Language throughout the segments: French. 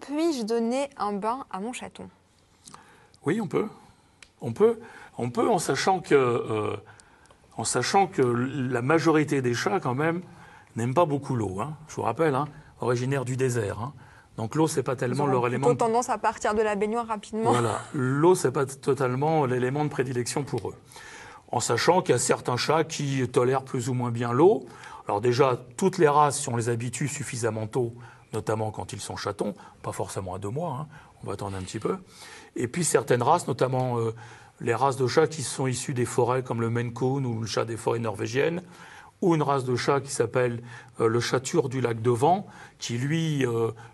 Puis-je donner un bain à mon chaton? Oui, on peut. On peut en sachant que la majorité des chats, quand même, n'aiment pas beaucoup l'eau. Hein. Je vous rappelle, hein, originaire du désert. Hein. Donc l'eau, c'est pas Ils tellement auront leur plutôt élément. tendance à partir de la baignoire rapidement. Voilà, l'eau, c'est pas totalement l'élément de prédilection pour eux. En sachant qu'il y a certains chats qui tolèrent plus ou moins bien l'eau. Alors déjà, toutes les races, si on les habitue suffisamment tôt, notamment quand ils sont chatons, pas forcément à 2 mois, hein, on va attendre un petit peu. Et puis certaines races, notamment les races de chats qui sont issues des forêts, comme le Maine Coon ou le chat des forêts norvégiennes, ou une race de chat qui s'appelle le chatur du lac de Vent, qui lui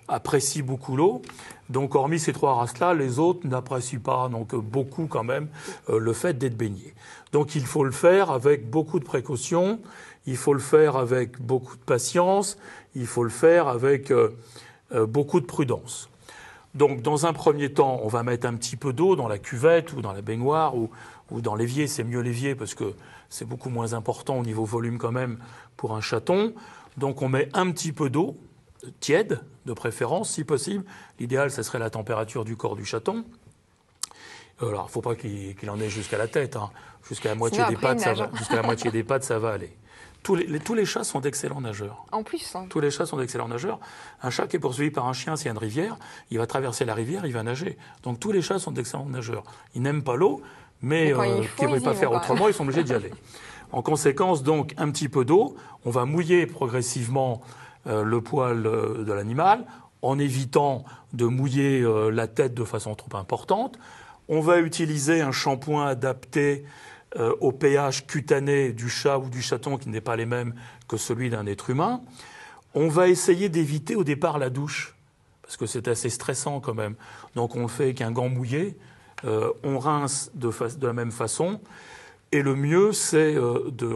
apprécie beaucoup l'eau. Donc hormis ces 3 races-là, les autres n'apprécient pas donc beaucoup quand même le fait d'être baignés. Donc il faut le faire avec beaucoup de précautions, il faut le faire avec beaucoup de patience, il faut le faire avec beaucoup de prudence. Donc dans un premier temps, on va mettre un petit peu d'eau dans la cuvette ou dans la baignoire ou dans l'évier. C'est mieux l'évier parce que c'est beaucoup moins important au niveau volume quand même pour un chaton. Donc on met un petit peu d'eau, tiède de préférence si possible. L'idéal, ce serait la température du corps du chaton. Alors il ne faut pas qu'il en ait jusqu'à la tête. Hein. Jusqu'à la moitié des pattes, jusqu'à la moitié des pattes, ça va aller. Tous les chats sont d'excellents nageurs. En plus. Hein. Tous les chats sont d'excellents nageurs. Un chat qui est poursuivi par un chien, s'il y a une rivière, il va traverser la rivière, il va nager. Donc tous les chats sont d'excellents nageurs. Ils n'aiment pas l'eau, mais qui ne peuvent pas faire autrement, ils sont obligés d'y aller. En conséquence, donc, un petit peu d'eau. On va mouiller progressivement le poil de l'animal, en évitant de mouiller la tête de façon trop importante. On va utiliser un shampoing adapté au pH cutané du chat ou du chaton qui n'est pas les mêmes que celui d'un être humain. On va essayer d'éviter au départ la douche, parce que c'est assez stressant quand même. Donc on le fait avec un gant mouillé, on rince de la même façon, et le mieux c'est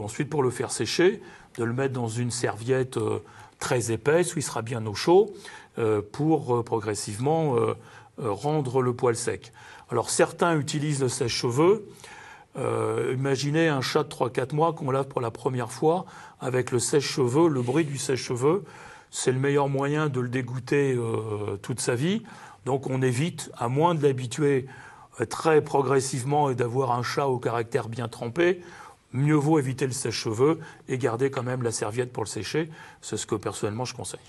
ensuite pour le faire sécher, de le mettre dans une serviette très épaisse où il sera bien au chaud pour progressivement rendre le poil sec. Alors certains utilisent le sèche-cheveux. Imaginez un chat de 3-4 mois qu'on lave pour la première fois avec le sèche-cheveux, le bruit du sèche-cheveux. C'est le meilleur moyen de le dégoûter toute sa vie. Donc on évite, à moins de l'habituer très progressivement et d'avoir un chat au caractère bien trempé, mieux vaut éviter le sèche-cheveux et garder quand même la serviette pour le sécher. C'est ce que personnellement je conseille.